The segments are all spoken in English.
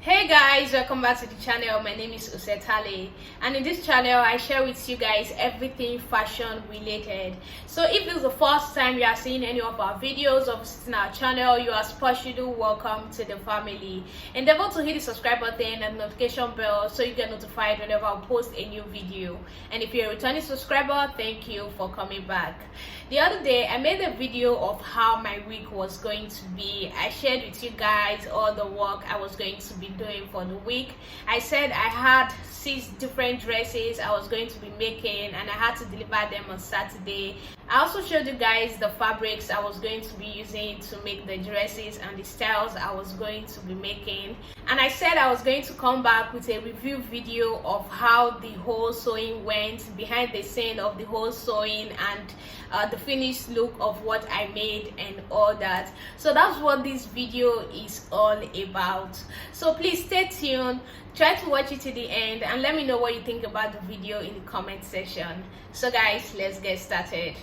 Hey guys, welcome back to the channel. My name is Usetale, and in this channel I share with you guys everything fashion related. So if this is the first time you are seeing any of our videos or visiting our channel, you are specially welcome to the family. Endeavor to hit the subscribe button and notification bell so you get notified whenever I post a new video. And if you're a returning subscriber, thank you for coming back. The other day I made a video of how my week was going to be. I shared with you guys all the work I was going to be doing for the week. I said I had 6 different dresses I was going to be making, and I had to deliver them on Saturday. I also showed you guys the fabrics I was going to be using to make the dresses and the styles I was going to be making, and I said I was going to come back with a review video of how the whole sewing went, behind the scene of the whole sewing, and the finished look of what I made and all that. So that's what this video is all about. So please stay tuned, try to watch it to the end, and let me know what you think about the video in the comment section. So guys, let's get started.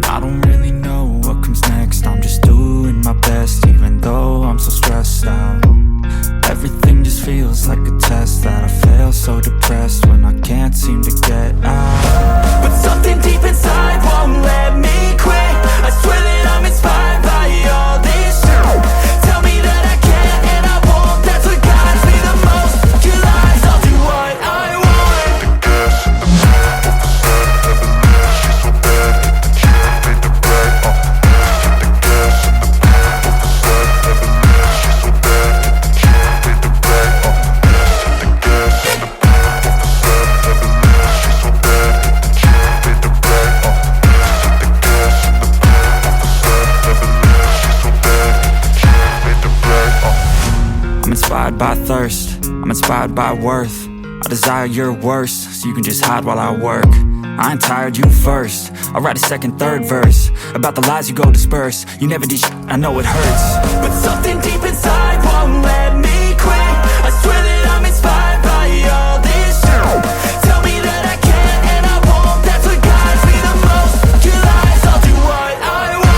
I don't really know what comes next. I'm just doing my best, even though I'm so stressed out. Everything just feels like a test that I fail, so depressed when I can't seem to get out. But something deep inside won't let me quit. I swear that I'm inspired by all this shit. Tell me that I can and I won't. That's what guides me the most. Your lies, I'll do what I want. I'm inspired by thirst, I'm inspired by worth. I desire your worst, so you can just hide while I work. I ain't tired, you first. I'll write a second, third verse about the lies you go disperse. You never did shit, I know it hurts. But something deep inside won't let me quit. I swear that I'm inspired by all this shit. Tell me that I can and I won't. That's what guides me the most. Your lies, I'll do what I want.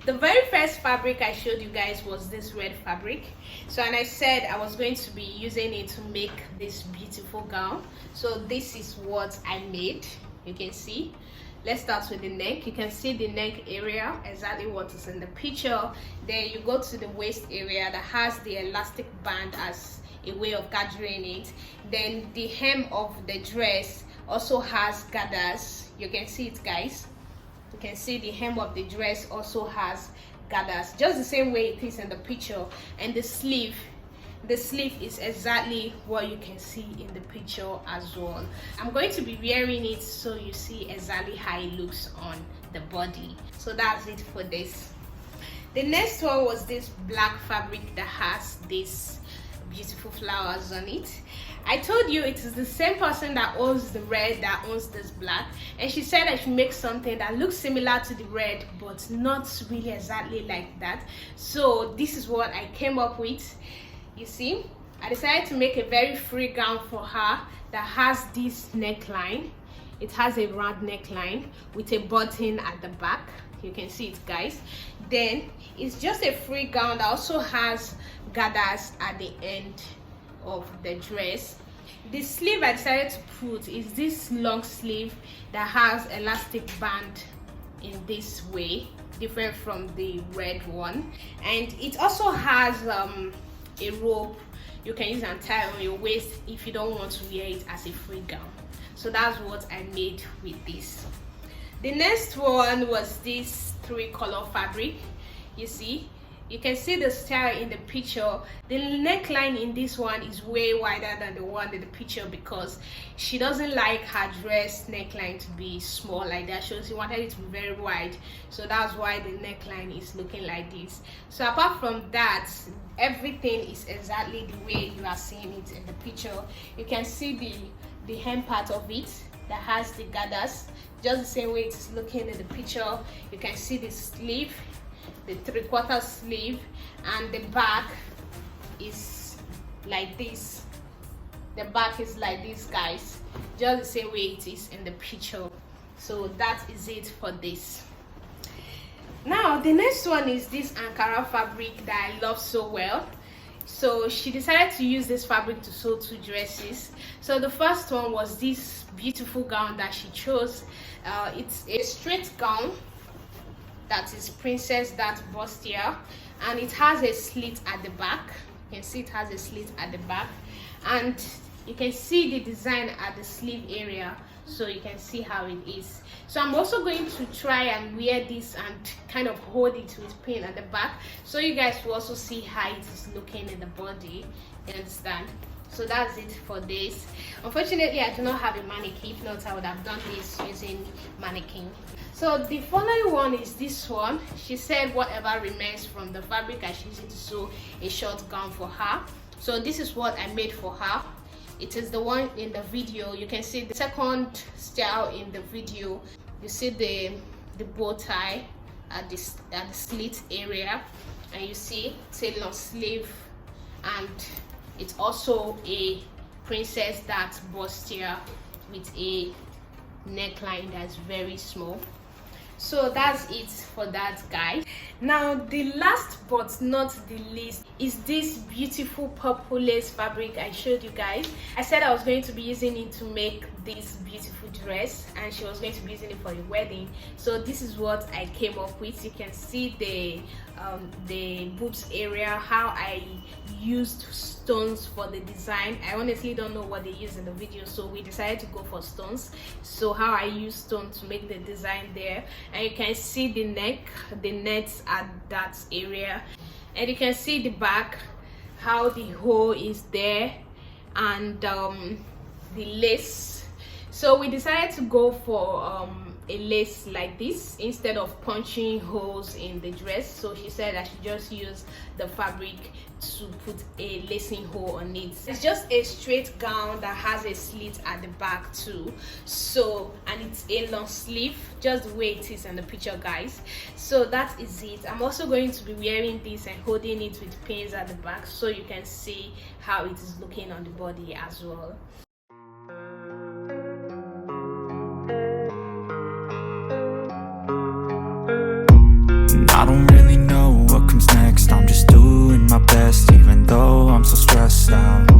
The very first fabric I showed you guys was this red fabric. So, and I said I was going to be using it to make this beautiful gown. So this is what I made. You can see. Let's start with the neck. You can see the neck area, exactly what is in the picture. Then you go to the waist area that has the elastic band as a way of gathering it. Then the hem of the dress also has gathers. You can see it, guys. You can see the hem of the dress also has gathers, just the same way it is in the picture. And the sleeve is exactly what you can see in the picture as well. I'm going to be wearing it so you see exactly how it looks on the body. So that's it for this. The next one was this black fabric that has this beautiful flowers on it. I told you it is the same person that owns the red that owns this black, and she said I should make something that looks similar to the red but not really exactly like that. So this is what I came up with. You see, I decided to make a very free gown for her that has this neckline. It has a round neckline with a button at the back. You can see it, guys. Then it's just a free gown that also has gathers at the end of the dress. The sleeve I decided to put is this long sleeve that has elastic band in this way, different from the red one, and it also has a rope you can use and tie on your waist if you don't want to wear it as a free gown. So that's what I made with this. The next one was this 3-color fabric. You see, You can see the style in the picture. The neckline in this one is way wider than the one in the picture because she doesn't like her dress neckline to be small like that. She wanted it to be very wide, so that's why the neckline is looking like this. So apart from that, everything is exactly the way you are seeing it in the picture. You can see the hem part of it that has the gathers, just the same way it is looking in the picture. You can see the sleeve, the 3/4 sleeve, and the back is like this. The back is like this, guys, just the same way it is in the picture. So that is it for this. Now the next one is this Ankara fabric that I love so well. So she decided to use this fabric to sew 2 dresses. So the first one was this beautiful gown that she chose. It's a straight gown that is princess that bustier, and it has a slit at the back. You can see it has a slit at the back, and you can see the design at the sleeve area, so you can see how it is. So I'm also going to try and wear this and kind of hold it with pin at the back, so you guys will also see how it is looking in the body. You understand? So that's it for this. Unfortunately, I do not have a mannequin. If not, I would have done this using mannequin. So the following one is this one. She said whatever remains from the fabric, I should use it to sew a short gown for her. So this is what I made for her. It is the one in the video. You can see the second style in the video. You see the bow tie at the slit area, and you see it's a long sleeve, and it's also a princess that bustier with a neckline that's very small. So that's it for that, guys. Now the last but not the least is this beautiful purple lace fabric I showed you guys. I said I was going to be using it to make this beautiful dress, and she was going to be using it for a wedding. So this is what I came up with. You can see the boobs area, how I used stones for the design. I honestly don't know what they used in the video, so we decided to go for stones. So how I used stone to make the design there, and you can see the neck, the nets at that area, and you can see the back, how the hole is there, and the lace. So we decided to go for a lace like this instead of punching holes in the dress. So she said I should just use the fabric to put a lacing hole on it. It's just a straight gown that has a slit at the back too. So, and it's a long sleeve, just the way it is in the picture, guys. So that is it. I'm also going to be wearing this and holding it with pins at the back, so you can see how it is looking on the body as well. I don't really know what comes next. I'm just doing my best, even though I'm so stressed out.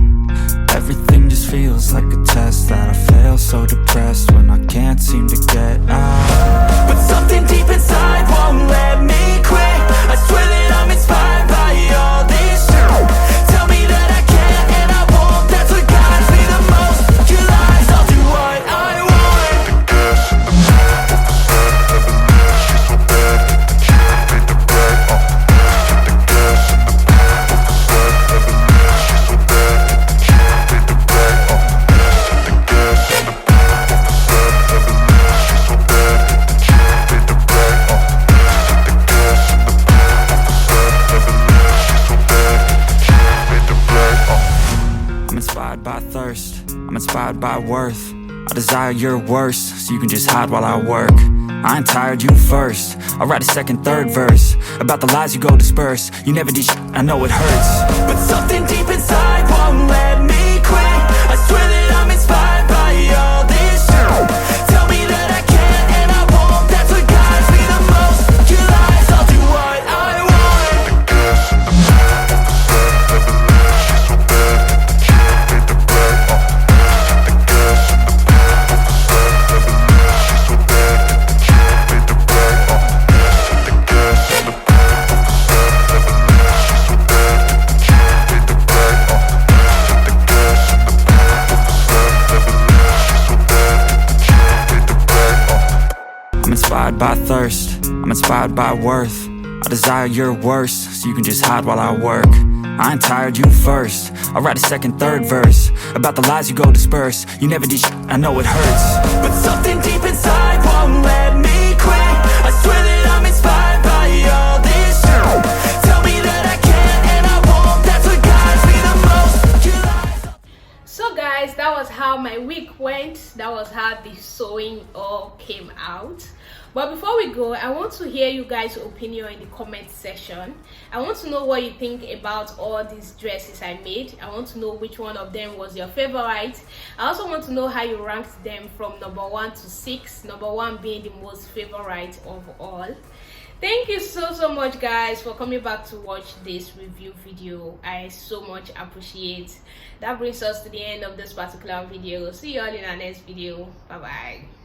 Everything just feels like a test that I fail, so depressed when I can't seem to get out. But something deep inside won't let me quit. I swear that I'm inspired by all this shit. Tell me that I can and I won't. That's what guides me the most. Your lies, I'll do what I want. I'm inspired by worth. I desire your worst, so you can just hide while I work. I ain't tired, you first. I'll write a second, third verse about the lies you go disperse. You never did shit, I know it hurts. But something deep inside won't let me quit. I swear that I'm inspired by all this shit. Tell me that I can and I won't. That's what guides me the most. Your lies, I'll do what I want. I'm inspired by thirst, I'm inspired by worth. I desire your worst, so you can just hide while I work. I ain't tired, you first. I'll write a second, third verse about the lies you go disperse. You never did shit, I know it hurts, but something deep inside won't let me quit. I swear that I'm inspired by all this shit. Tell me that I can and I won't. That's what guides me the most. So guys, that was how my week went. That was how the sewing all came out. But before we go, I want to hear you guys' opinion in the comment section. I want to know what you think about all these dresses I made. I want to know which one of them was your favorite. I also want to know how you ranked them from number 1 to 6, number 1 being the most favorite of all. Thank you so much guys for coming back to watch this review video. I so much appreciate. That brings us to the end of this particular video. See you all in our next video. Bye bye.